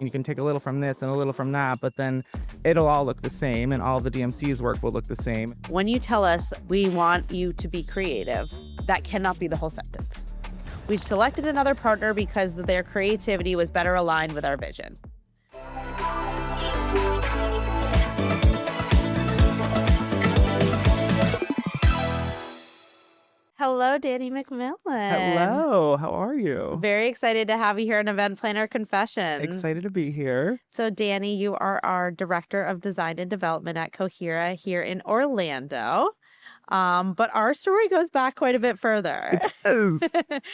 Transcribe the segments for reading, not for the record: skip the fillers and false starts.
You can take a little from this and a little from that, but then it'll all look the same and all the DMC's work will look the same. When you tell us we want you to be creative, that cannot be the whole sentence. We selected another partner because their creativity was better aligned with our vision. Hello, Danny McMillan. Hello, how are you? Very excited to have you here on Event Planner Confessions. Excited to be here. So, Danny, you are our Director of Design and Development at Cohera here in Orlando. But our story goes back quite a bit further. It does.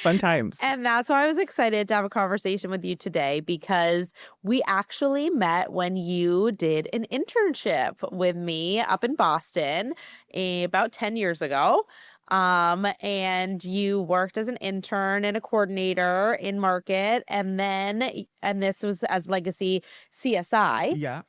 Fun times. And that's why I was excited to have a conversation with you today, because we actually met when you did an internship with me up in Boston about 10 years ago. And you worked as an intern and a coordinator in market, and this was as Legacy CSI. Yeah.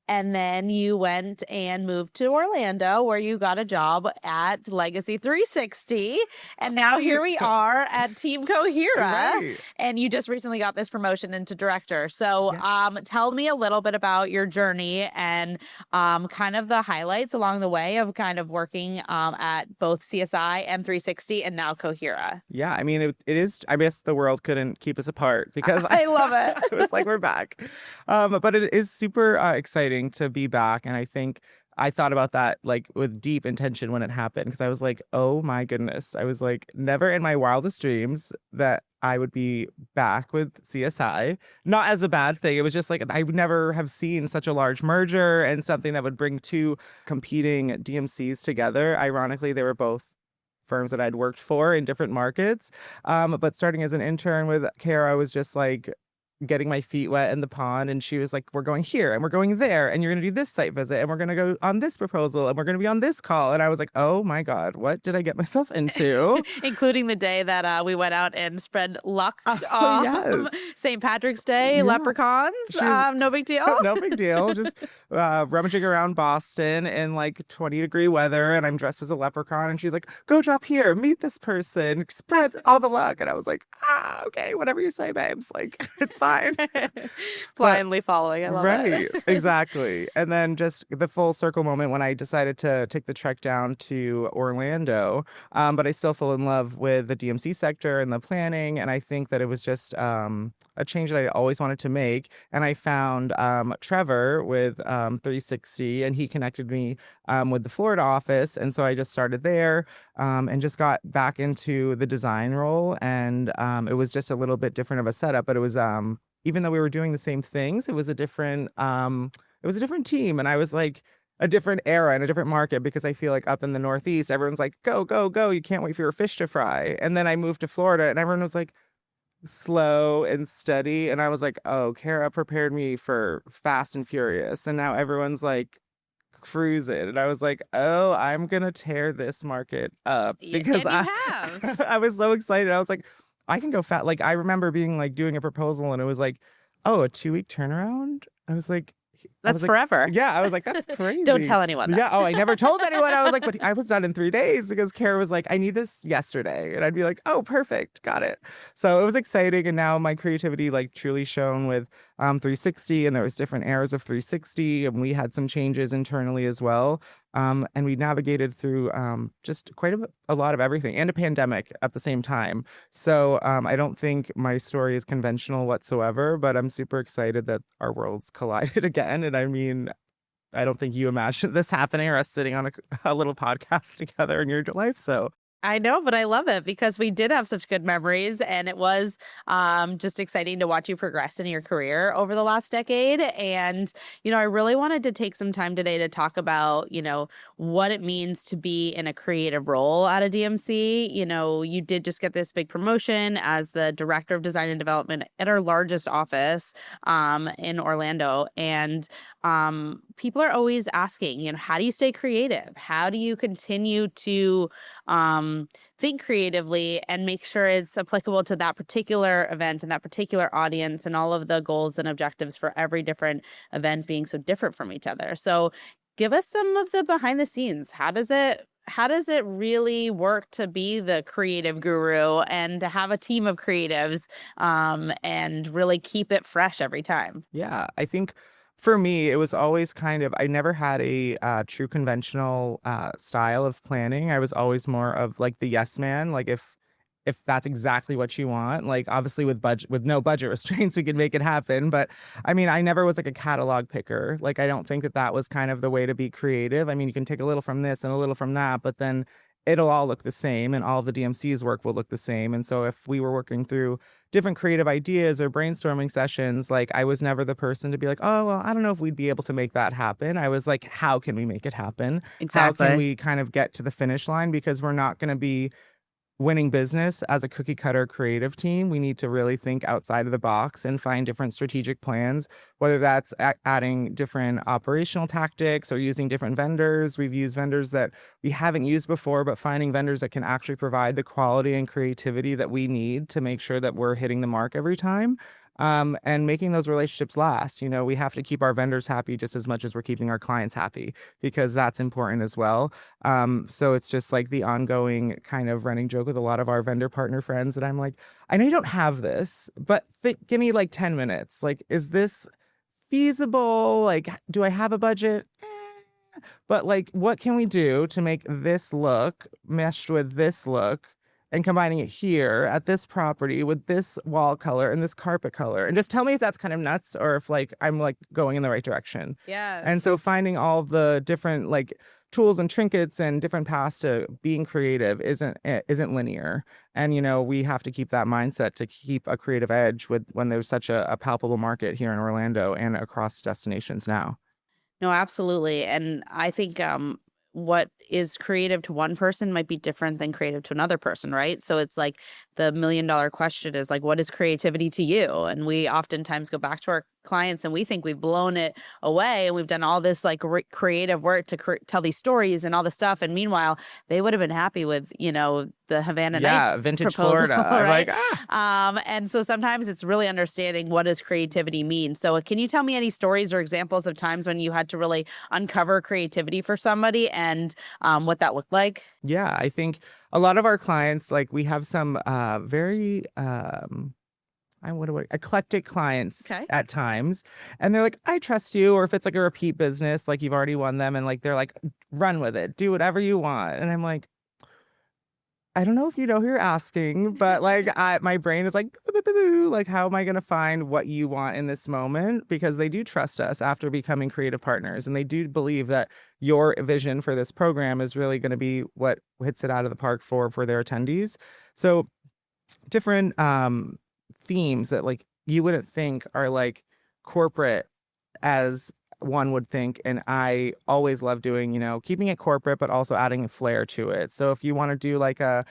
And then you went and moved to Orlando, where you got a job at Legacy 360. And now here we are at Team Cohera. Right. And you just recently got this promotion into director. So Yes. tell me a little bit about your journey and kind of the highlights along the way of kind of working at both CSI and 360 and now Cohera. Yeah, I mean, it is, I guess the world couldn't keep us apart because I love it. It was like, we're back. But it is super exciting to be back. And I think I thought about that like with deep intention when it happened, because I was like, oh my goodness. I was like, never in my wildest dreams that I would be back with CSI. Not as a bad thing. It was just like, I would never have seen such a large merger and something that would bring two competing DMCs together. Ironically, they were both firms that I'd worked for in different markets. But starting as an intern with Kara, I was just like getting my feet wet in the pond, and she was like, we're going here and we're going there, and you're going to do this site visit, and we're going to go on this proposal, and we're going to be on this call. And I was like, oh my God, what did I get myself into? Including the day that we went out and spread luck. Yes. St. Patrick's Day, Yeah. leprechauns. No big deal. No big deal. Just rummaging around Boston in like 20-degree weather, and I'm dressed as a leprechaun, and she's like, go drop here, meet this person, spread all the luck. And I was like, okay, whatever you say, babes. Like, it's fine. Blindly following. I love it. Right, exactly. And then just the full circle moment when I decided to take the trek down to Orlando. But I still fell in love with the DMC sector and the planning. And I think that it was just a change that I always wanted to make. And I found Trevor with 360, and he connected me with the Florida office. And so I just started there and just got back into the design role. And it was just a little bit different of a setup, but it was even though we were doing the same things, it was a different team. And I was like a different era and a different market, because I feel like up in the Northeast, everyone's like, go, go, go. You can't wait for your fish to fry. And then I moved to Florida, and everyone was like slow and steady. And I was like, oh, Kara prepared me for fast and furious. And now everyone's like cruising. And I was like, oh, I'm going to tear this market up, because I was so excited. I was like, I can go fast. Like, I remember being like doing a proposal, and it was like, oh, a 2-week turnaround. I was like, That's forever. Yeah, I was like, that's crazy. Don't tell anyone that. Yeah, oh, I never told anyone. I was like, but I was done in 3 days, because Kara was like, I need this yesterday. And I'd be like, oh, perfect, got it. So it was exciting. And now my creativity like truly shone with 360, and there was different eras of 360, and we had some changes internally as well. And we navigated through just quite a lot of everything, and a pandemic at the same time. So I don't think my story is conventional whatsoever, but I'm super excited that our worlds collided again. And I mean, I don't think you imagined this happening, or us sitting on a little podcast together in your life. So I know, but I love it, because we did have such good memories, and it was just exciting to watch you progress in your career over the last decade. And, I really wanted to take some time today to talk about, what it means to be in a creative role at a DMC. You did just get this big promotion as the Director of Design and Development at our largest office in Orlando. And people are always asking, how do you stay creative? How do you continue to think creatively and make sure it's applicable to that particular event and that particular audience, and all of the goals and objectives for every different event being so different from each other? So give us some of the behind the scenes. How does it really work to be the creative guru and to have a team of creatives and really keep it fresh every time? Yeah, I think for me, it was always kind of, I never had a true conventional style of planning. I was always more of like the yes man. Like if that's exactly what you want, like obviously with no budget restraints, we could make it happen. But I mean, I never was like a catalog picker. Like I don't think that that was kind of the way to be creative. I mean, you can take a little from this and a little from that, but then it'll all look the same and all the DMC's work will look the same. And so if we were working through different creative ideas or brainstorming sessions, like I was never the person to be like, oh, well, I don't know if we'd be able to make that happen. I was like, how can we make it happen? How can Exactly. we kind of get to the finish line? Because we're not going to be winning business as a cookie cutter creative team. We need to really think outside of the box and find different strategic plans, whether that's adding different operational tactics or using different vendors. We've used vendors that we haven't used before, but finding vendors that can actually provide the quality and creativity that we need to make sure that we're hitting the mark every time. And making those relationships last. You know, we have to keep our vendors happy just as much as we're keeping our clients happy because that's important as well. So it's just like the ongoing kind of running joke with a lot of our vendor partner friends that I'm like, I know you don't have this, but give me like 10 minutes. Like, is this feasible? Like, do I have a budget? But like, what can we do to make this look meshed with this look and combining it here at this property with this wall color and this carpet color? And just tell me if that's kind of nuts or if like I'm like going in the right direction. And Yes. so finding all the different like tools and trinkets and different paths to being creative isn't linear. And you know, we have to keep that mindset to keep a creative edge with when there's such a palpable market here in Orlando and across destinations now. No, absolutely. And I think what is creative to one person might be different than creative to another person, right? So it's like the $1 million question is like, what is creativity to you? And we oftentimes go back to our clients and we think we've blown it away and we've done all this like creative work to tell these stories and all this stuff. And meanwhile, they would have been happy with, the Havana Nights Yeah, vintage proposal, Florida. I'm right? like, ah. And so sometimes it's really understanding what does creativity mean. So can you tell me any stories or examples of times when you had to really uncover creativity for somebody and what that looked like? Yeah, I think a lot of our clients, like we have some very eclectic clients Okay. at times, and they're like, I trust you. Or if it's like a repeat business, like you've already won them, and like they're like, run with it, do whatever you want. And I'm like, I don't know if you know who you're asking, but like my brain is like, "Boo, boo, boo, boo." Like, how am I going to find what you want in this moment? Because they do trust us after becoming creative partners. And they do believe that your vision for this program is really going to be what hits it out of the park for their attendees. So different themes that like you wouldn't think are like corporate as one would think. And I always love doing, keeping it corporate, but also adding a flair to it. So if you want to do like a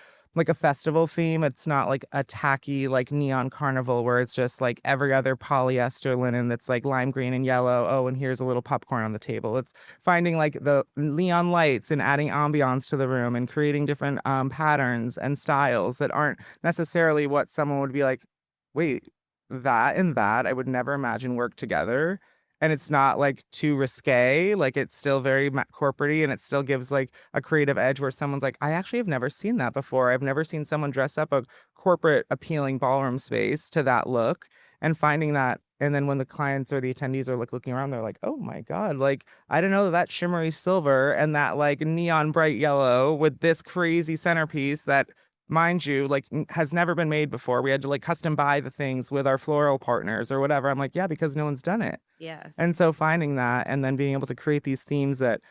festival theme, it's not like a tacky like neon carnival where it's just like every other polyester linen that's like lime green and yellow. Oh, and here's a little popcorn on the table. It's finding like the neon lights and adding ambiance to the room and creating different patterns and styles that aren't necessarily what someone would be like, wait, that and that I would never imagine work together. And it's not like too risque, like it's still very corporate-y and it still gives like a creative edge where someone's like, I actually have never seen that before. I've never seen someone dress up a corporate appealing ballroom space to that look and finding that. And then when the clients or the attendees are like looking around, they're like, oh my God, like I didn't know that shimmery silver and that like neon bright yellow with this crazy centerpiece that, mind you, like has never been made before. We had to like custom buy the things with our floral partners or whatever. I'm like, yeah, because no one's done it. Yes. And so finding that and then being able to create these themes that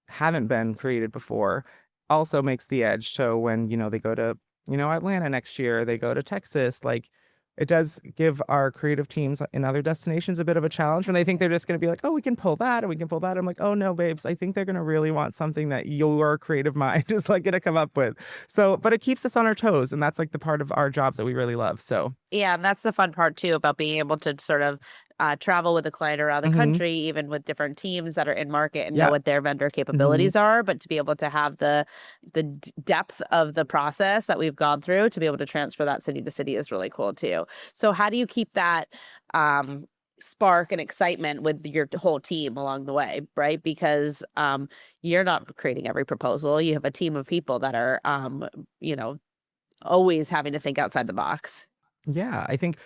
haven't been created before also makes the edge. So when, they go to, Atlanta next year, they go to Texas, like it does give our creative teams in other destinations a bit of a challenge when they think they're just going to be like, oh, we can pull that and we can pull that. I'm like, oh no, babes, I think they're going to really want something that your creative mind is like going to come up with. So, but it keeps us on our toes. And that's like the part of our jobs that we really love. So, Yeah, and that's the fun part too about being able to sort of travel with a client around the mhm, country, even with different teams that are in market and know yeah. what their vendor Mhm. capabilities are, but to be able to have the depth of the process that we've gone through to be able to transfer that city to city is really cool too. So how do you keep that spark and excitement with your whole team along the way, right? Because you're not creating every proposal. You have a team of people that are, you know, always having to think outside the box. Yeah, I think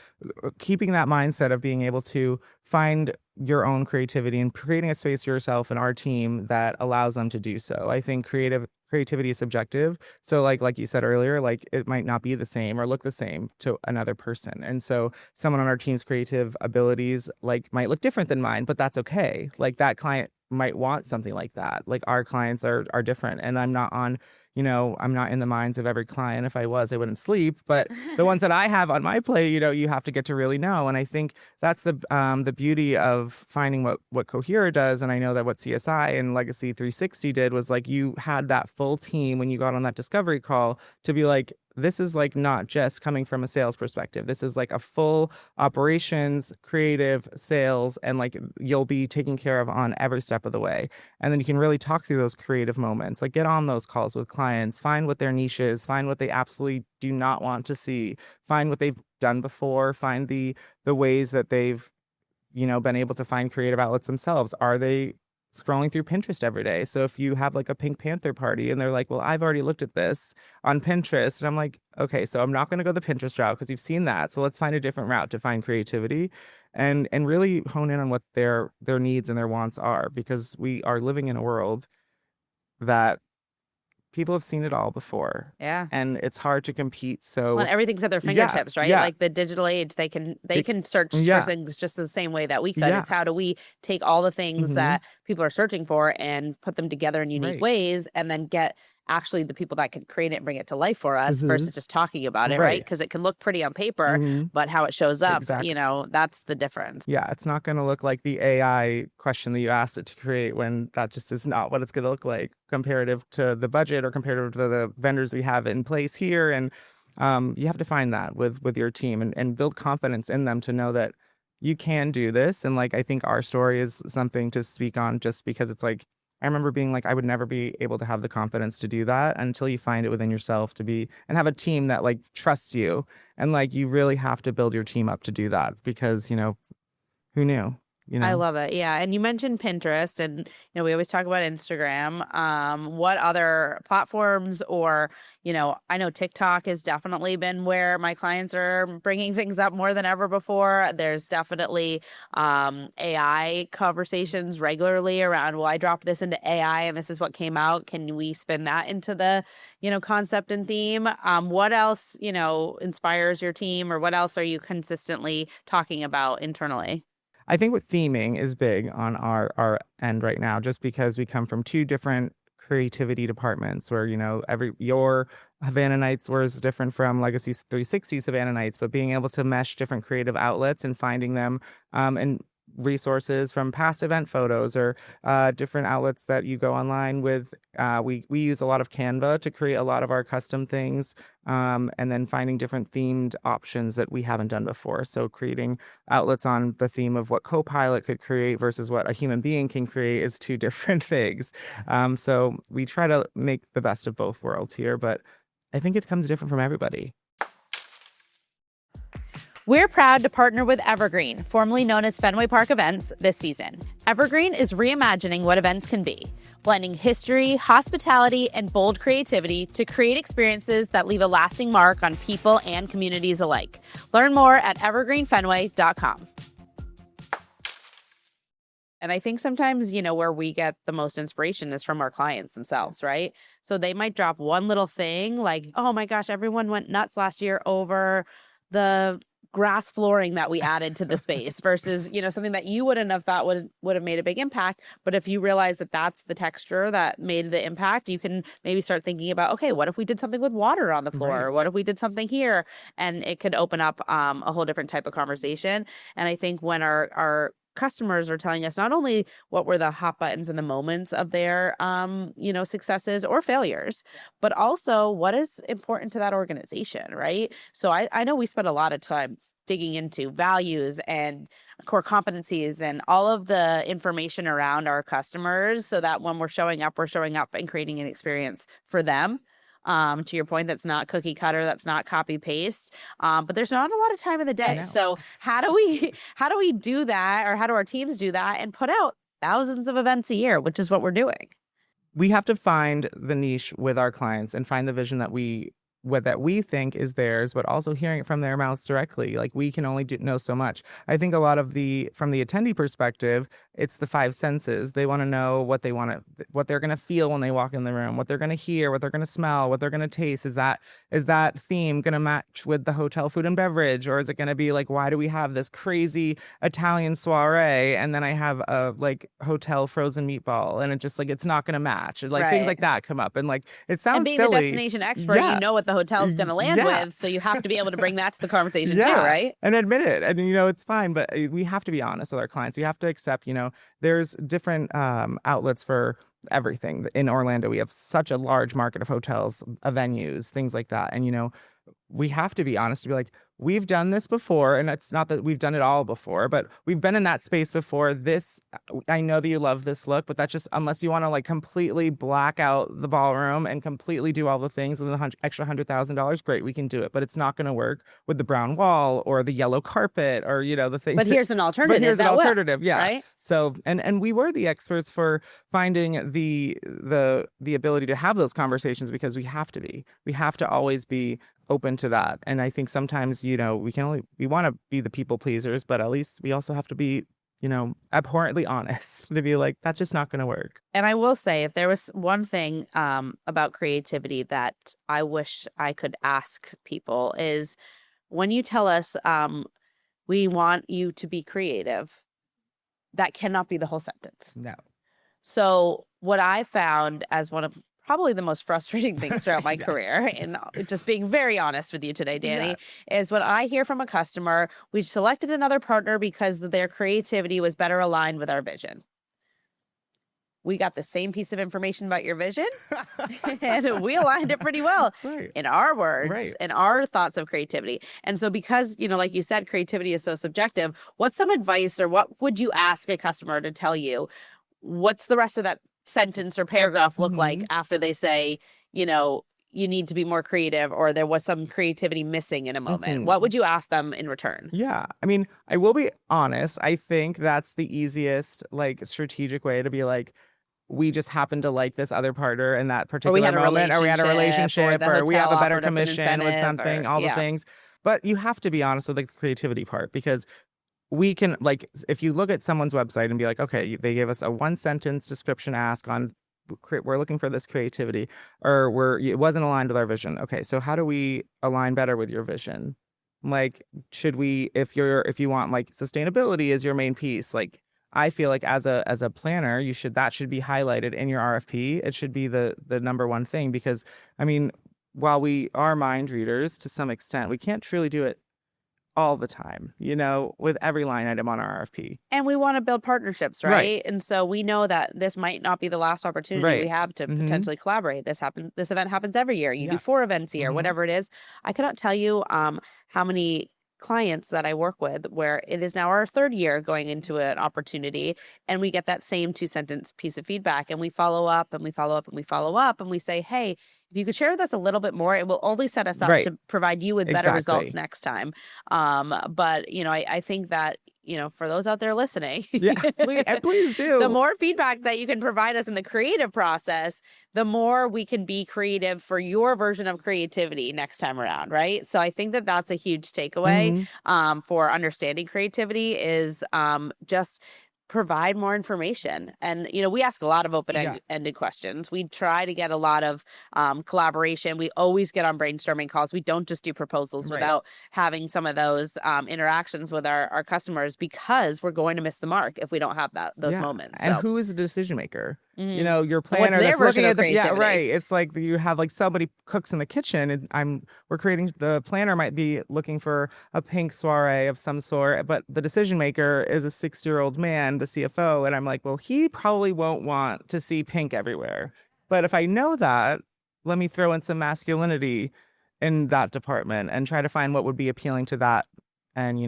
keeping that mindset of being able to find your own creativity and creating a space for yourself and our team that allows them to do so. I think creativity is subjective. So like you said earlier, like it might not be the same or look the same to another person. And so someone on our team's creative abilities like might look different than mine, but that's okay. Like that client might want something like that. Like our clients are different, and I'm not on, I'm not in the minds of every client. If I was, I wouldn't sleep. But the ones that I have on my plate, you have to get to really know. And I think that's the beauty of finding what Cohere does. And I know that what CSI and Legacy 360 did was like you had that full team when you got on that discovery call to be like, this is like not just coming from a sales perspective. This is like a full operations, creative, sales, and like you'll be taken care of on every step of the way. And then you can really talk through those creative moments, like get on those calls with clients, find what their niche is, find what they absolutely do not want to see, find what they've done before, find the ways that they've, been able to find creative outlets themselves. Are they scrolling through Pinterest every day? So if you have like a Pink Panther party and they're like, well, I've already looked at this on Pinterest, and I'm like, okay, so I'm not going to go the Pinterest route because you've seen that. So let's find a different route to find creativity and really hone in on what their needs and their wants are, because we are living in a world that people have seen it all before. Yeah. And it's hard to compete. So well, everything's at their fingertips, right? Yeah. Like the digital age, they can search Yeah. for things just the same way that we could. Yeah. It's how do we take all the things Mhm. that people are searching for and put them together in unique Right. ways, and then get actually the people that can create it and bring it to life for us Mhm. versus just talking about it, right? Right. Because it can look pretty on paper, Mhm. but how it shows up, Exactly. that's the difference. Yeah, it's not going to look like the AI question that you asked it to create, when that just is not what it's going to look like comparative to the budget or comparative to the vendors we have in place here. And you have to find that with your team and build confidence in them to know that you can do this. And like, I think our story is something to speak on, just because it's like, I remember being like, I would never be able to have the confidence to do that until you find it within yourself to be and have a team that like trusts you. And like, you really have to build your team up to do that, because, who knew, I love it. Yeah. And you mentioned Pinterest, and, we always talk about Instagram. What other platforms, or, I know TikTok has definitely been where my clients are bringing things up more than ever before. There's definitely AI conversations regularly around, well, I dropped this into AI and this is what came out. Can we spin that into the, concept and theme? What else, inspires your team, or what else are you consistently talking about internally? I think what theming is big on our end right now, just because we come from two different creativity departments where, your Havana Nights was different from Legacy 360 Savannah Nights, but being able to mesh different creative outlets and finding them and resources from past event photos or different outlets that you go online with. We use a lot of Canva to create a lot of our custom things, and then finding different themed options that we haven't done before. So creating outlets on the theme of what Copilot could create versus what a human being can create is two different things. So we try to make the best of both worlds here, but I think it comes different from everybody. We're proud to partner with Evergreen, formerly known as Fenway Park Events, this season. Evergreen is reimagining what events can be, blending history, hospitality, and bold creativity to create experiences that leave a lasting mark on people and communities alike. Learn more at evergreenfenway.com. And I think sometimes, where we get the most inspiration is from our clients themselves, right? So they might drop one little thing like, oh my gosh, everyone went nuts last year over the grass flooring that we added to the space versus, something that you wouldn't have thought would have made a big impact. But if you realize that that's the texture that made the impact, you can maybe start thinking about, okay, what if we did something with water on the floor? Right. Or what if we did something here? And it could open up a whole different type of conversation. And I think when our customers are telling us not only what were the hot buttons in the moments of their successes or failures, but also what is important to that organization, right? So I know we spent a lot of time digging into values and core competencies and all of the information around our customers, so that when we're showing up and creating an experience for them. To your point, that's not cookie cutter, that's not copy paste. But there's not a lot of time in the day. know. So how do we do that, or how do our teams do that and put out thousands of events a year, which is what we're doing? We have to find the niche with our clients and find the vision that we think is theirs, but also hearing it from their mouths directly. Like, we can only know so much. I think a lot of from the attendee perspective, it's the five senses. They want to know what they're going to feel when they walk in the room, what they're going to hear, what they're going to smell, what they're going to taste. Is that theme going to match with the hotel food and beverage? Or is it going to be like, why do we have this crazy Italian soiree and then I have a like hotel frozen meatball, and it just like, it's not going to match? Like, things like that come up, and like, it sounds and being silly. the destination expert, you know what the hotel's going to land with, so you have to be able to bring that to the conversation too, right? And admit it, and it's fine, but we have to be honest with our clients. We have to accept, there's different outlets for everything. In Orlando, we have such a large market of hotels, venues, things like that, and we have to be honest to be like, we've done this before, and it's not that we've done it all before, but we've been in that space before. I know that you love this look, but that's just, unless you want to like completely black out the ballroom and completely do all the things with an extra $100,000, great, we can do it. But it's not going to work with the brown wall or the yellow carpet or, the things. But here's an alternative. But here's an alternative, yeah. Right? So, and we were the experts for finding the ability to have those conversations, because we have to be. We have to always be open to that. And I think sometimes, we want to be the people pleasers, but at least we also have to be, abhorrently honest to be like, that's just not going to work. And I will say, if there was one thing about creativity that I wish I could ask people, is when you tell us we want you to be creative, that cannot be the whole sentence. No. So what I found as one of probably the most frustrating things throughout my career, and just being very honest with you today, Danny, is when I hear from a customer, we selected another partner because their creativity was better aligned with our vision. We got the same piece of information about your vision, and we aligned it pretty well in our words and our thoughts of creativity. And so because, like you said, creativity is so subjective, what's some advice, or what would you ask a customer to tell you? What's the rest of that sentence or paragraph look like after they say, you need to be more creative, or there was some creativity missing in a moment? What would you ask them in return? Yeah. I mean, I will be honest. I think that's the easiest, like, strategic way to be like, we just happen to like this other partner in that particular moment, or we had a relationship, or we have a better commission with something, all the things. But you have to be honest with the creativity part, because we can, like, if you look at someone's website and be like, okay, they gave us a one sentence description ask on, we're looking for this creativity, or it wasn't aligned with our vision. Okay, so how do we align better with your vision? Like, should we, if you want like sustainability as your main piece, like, I feel like as a planner, that should be highlighted in your RFP. It should be the number one thing, because I mean, while we are mind readers to some extent, we can't truly do it all the time, with every line item on our RFP. And we want to build partnerships, right? And so we know that this might not be the last opportunity we have to potentially collaborate. This event happens every year. You do 4 events a year, whatever it is. I cannot tell you how many clients that I work with where it is now our 3rd year going into an opportunity, and we get that same 2-sentence piece of feedback, and we follow up and we follow up and we follow up, and we say, hey, if you could share with us a little bit more, it will only set us up to provide you with better results next time. But I think that, for those out there listening, please do. The more feedback that you can provide us in the creative process, the more we can be creative for your version of creativity next time around, right? So I think that that's a huge takeaway for understanding creativity, is just provide more information. And, we ask a lot of open-ended questions. We try to get a lot of collaboration. We always get on brainstorming calls. We don't just do proposals without having some of those interactions with our customers, because we're going to miss the mark if we don't have those moments. And who is the decision maker? Your planner that's looking at it's like you have like so many cooks in the kitchen, and the planner might be looking for a pink soiree of some sort, but the decision maker is a 60-year-old man, the CFO, and I'm like, well, he probably won't want to see pink everywhere. But if I know that, let me throw in some masculinity in that department and try to find what would be appealing to that, and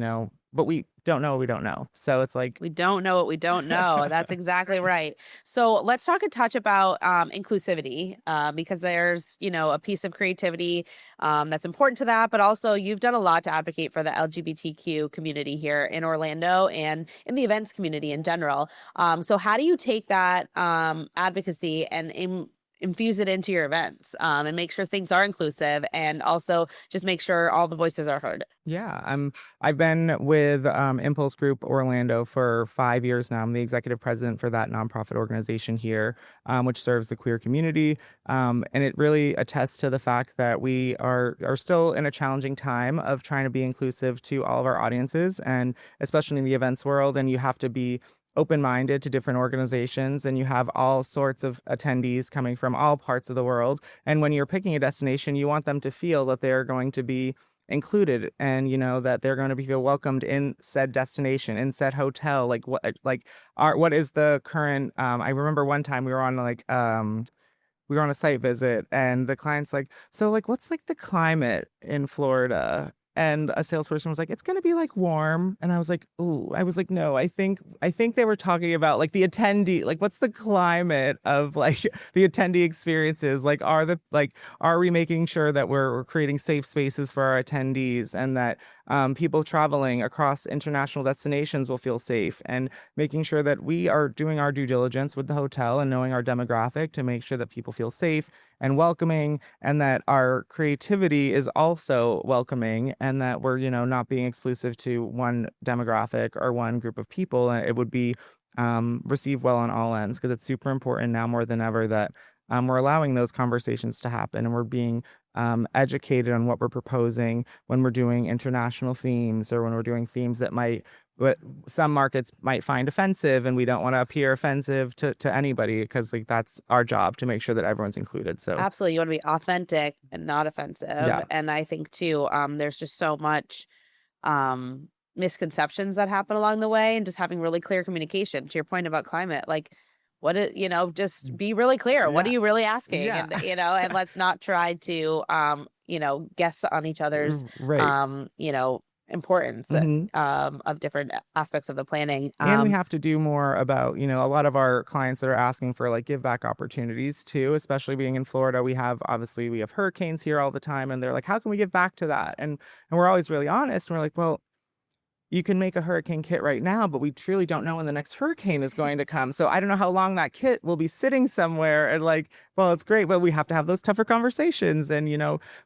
but we don't know what we don't know. So it's like, We don't know what we don't know. That's exactly right. So let's talk a touch about inclusivity, because there's, a piece of creativity that's important to that, but also you've done a lot to advocate for the LGBTQ community here in Orlando and in the events community in general. So how do you take that advocacy and infuse it into your events, and make sure things are inclusive, and also just make sure all the voices are heard? yeah, I've been with Impulse Group Orlando for 5 years now. I'm the executive president for that nonprofit organization here, which serves the queer community. And it really attests to the fact that we are still in a challenging time of trying to be inclusive to all of our audiences, and especially in the events world. And you have to be open-minded to different organizations, and you have all sorts of attendees coming from all parts of the world. And when you're picking a destination, you want them to feel that they're going to be included, and that they're going to be feel welcomed in said destination, in said hotel. What is the current I remember one time we were on a site visit, and the client's like, so like, what's like the climate in Florida? And a salesperson was like, it's going to be like warm. And I was like, ooh, I was like, no, I think they were talking about like the attendee, like what's the climate of like the attendee experiences? Like, are we making sure that we're creating safe spaces for our attendees, and that people traveling across international destinations will feel safe, and making sure that we are doing our due diligence with the hotel and knowing our demographic to make sure that people feel safe and welcoming, and that our creativity is also welcoming, and that we're, not being exclusive to one demographic or one group of people. And it would be received well on all ends, because it's super important now more than ever that we're allowing those conversations to happen, and we're being educated on what we're proposing when we're doing international themes, or when we're doing themes that what some markets might find offensive, and we don't want to appear offensive to anybody, because like that's our job to make sure that everyone's included. So Absolutely. You want to be authentic and not offensive. yeah. And I think too, there's just so much misconceptions that happen along the way, and just having really clear communication. To your point about climate, like just be really clear. What are Yeah. you really asking? Yeah. And let's not try to guess on each other's Right. importance Hmm. of different aspects of the planning. And we have to do more about, a lot of our clients that are asking for like give back opportunities too, especially being in Florida. We have hurricanes here all the time, and they're like, how can we give back to that? And we're always really honest. And we're like, well, you can make a hurricane kit right now, but we truly don't know when the next hurricane is going to come. So I don't know how long that kit will be sitting somewhere. And like, well, it's great, but we have to have those tougher conversations, and,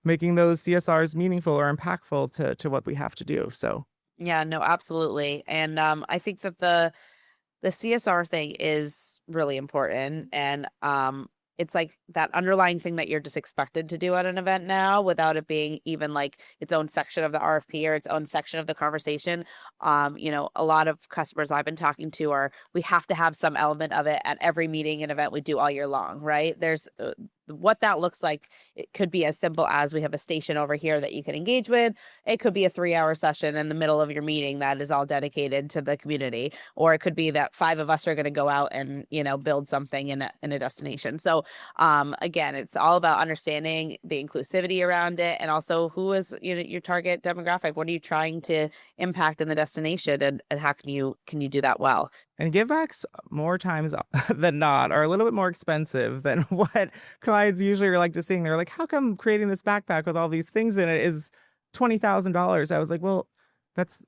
making those CSRs meaningful or impactful to what we have to do. So Yeah, no, absolutely. And I think that the CSR thing is really important. And it's like that underlying thing that you're just expected to do at an event now, without it being even like its own section of the RFP or its own section of the conversation. A lot of customers I've been talking to we have to have some element of it at every meeting and event we do all year long, right? There's what that looks like. It could be as simple as we have a station over here that you can engage with. It could be a 3-hour session in the middle of your meeting that is all dedicated to the community, or it could be that 5 of us are going to go out and build something in a destination. So again, it's all about understanding the inclusivity around it, and also who is your target demographic. What are you trying to impact in the destination, and how can you do that well? And givebacks more times than not are a little bit more expensive than what clients usually are like to seeing. They're like, how come creating this backpack with all these things in it is $20,000? I was like, well, that's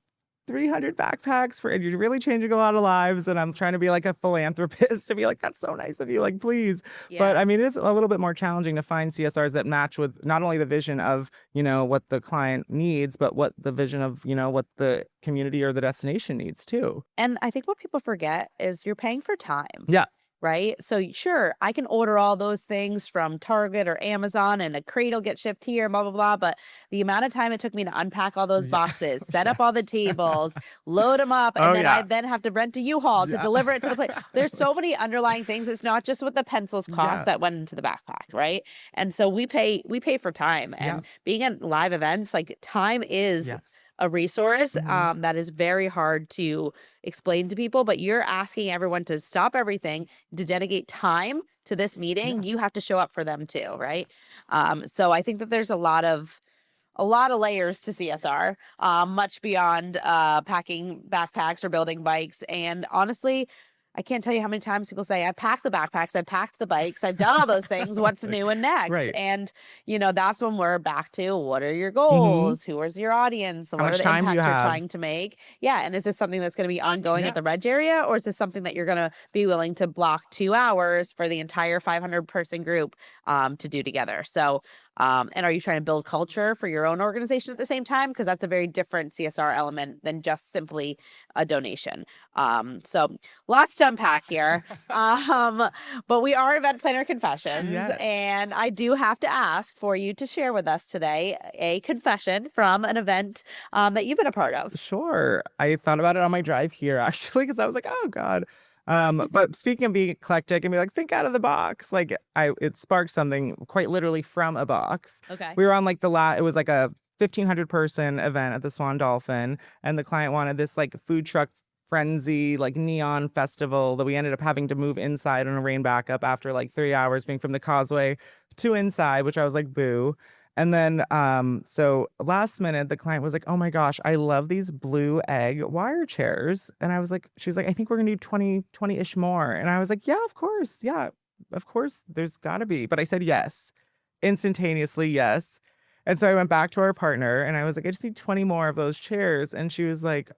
300 backpacks and you're really changing a lot of lives. And I'm trying to be like a philanthropist to be like, that's so nice of you. Like, please. But Yeah. I mean, it's a little bit more challenging to find CSRs that match with not only the vision of, what the client needs, but what the vision of, what the community or the destination needs too. And I think what people forget is you're paying for time. Yeah. Right? So sure, I can order all those things from Target or Amazon, and a crate will get shipped here, blah, blah, blah. But the amount of time it took me to unpack all those boxes, set up all the tables, load them up, and I then have to rent a U-Haul to deliver it to the place. There's so many underlying things. It's not just what the pencils cost that went into the backpack, right? And so we pay for time. And being at live events, like time is a resource that is very hard to explain to people, but you're asking everyone to stop everything, to dedicate time to this meeting. You have to show up for them too, right? So I think that there's a lot of a lot of layers to CSR, much beyond packing backpacks or building bikes. And honestly, I can't tell you how many times people say, I packed the backpacks, I packed the bikes, I've done all those things. What's new and next? Right. And, that's when we're back to what are your Hmm. goals? Who is your audience? How What are much the time do you impacts you're have? trying to make? Yeah. And is this something that's going to be ongoing Yeah. at the Reg area? Or is this something that you're going to be willing to block 2 hours for the entire 500-person group to do together? So, and are you trying to build culture for your own organization at the same time? Because that's a very different CSR element than just simply a donation. So lots to unpack here. But we are Event Planner Confessions. Yes. And I do have to ask for you to share with us today a confession from an event that you've been a part of. Sure. I thought about it on my drive here, actually, because I was like, oh God. But speaking of being eclectic and be like, think out of the box, like it sparked something quite literally from a box. Okay. We were on like it was like a 1,500 person event at the Swan Dolphin, and the client wanted this like food truck frenzy, like neon festival that we ended up having to move inside on a rain backup after like 3 hours being from the causeway to inside, which I was like, boo. And then, so last minute, the client was like, oh my gosh, I love these blue egg wire chairs. And I was like, she was like, I think we're gonna do 20-ish more. And I was like, yeah, of course. Yeah, of course, there's gotta be. But I said yes, instantaneously, yes. And so I went back to our partner and I was like, I just need 20 more of those chairs. And she was like,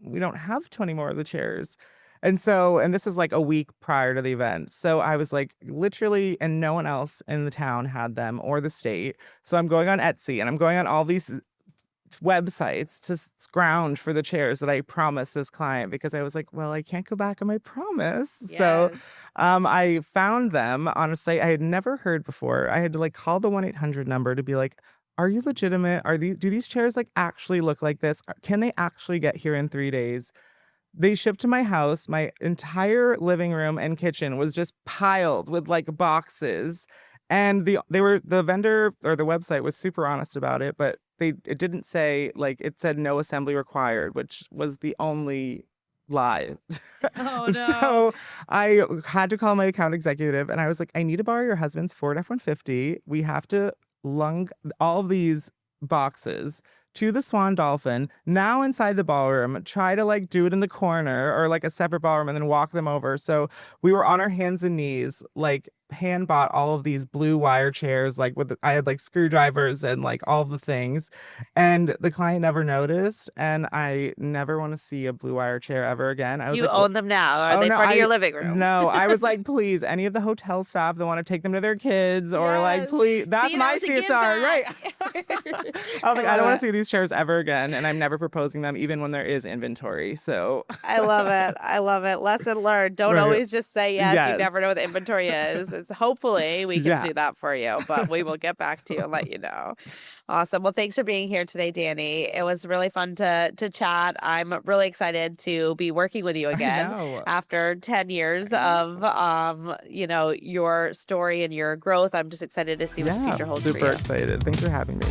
we don't have 20 more of the chairs. And this was like a week prior to the event. So I was like, literally, and no one else in the town had them or the state. So I'm going on Etsy and I'm going on all these websites to scrounge for the chairs that I promised this client, because I was like, well, I can't go back on my promise. Yes. So I found them on a site I had never heard before. I had to like call the 1-800 number to be like, are you legitimate? Do these chairs like actually look like this? Can they actually get here in 3 days? They shipped to my house. My entire living room and kitchen was just piled with like boxes. And the vendor or the website was super honest about it, but it didn't say, like, it said no assembly required, which was the only lie. Oh, no. So I had to call my account executive and I was like, I need to borrow your husband's Ford F-150. We have to lug all these boxes to the Swan Dolphin, now inside the ballroom, try to like do it in the corner or like a separate ballroom and then walk them over. So we were on our hands and knees, like hand bought all of these blue wire chairs, like I had like screwdrivers and like all the things. And the client never noticed. And I never want to see a blue wire chair ever again. I Do was you like, own them now? Are they part of your living room? No, I was like, please, any of the hotel staff that want to take them to their kids or like, Yes. please, that's See, my that was a CSR, right? giveback. I was like, I don't love want it. to see these chairs ever again. And I'm never proposing them, even when there is inventory. So I love it. I love it. Lesson learned. Don't Right. always just say yes. You Yes. never know what the inventory is. It's hopefully we can Yeah. do that for you, but we will get back to you and let you know. Awesome. Well, thanks for being here today, Danny. It was really fun to chat. I'm really excited to be working with you again know. after 10 years of your story and your growth. I'm just excited to see what the future holds for super you. excited. Thanks for having me.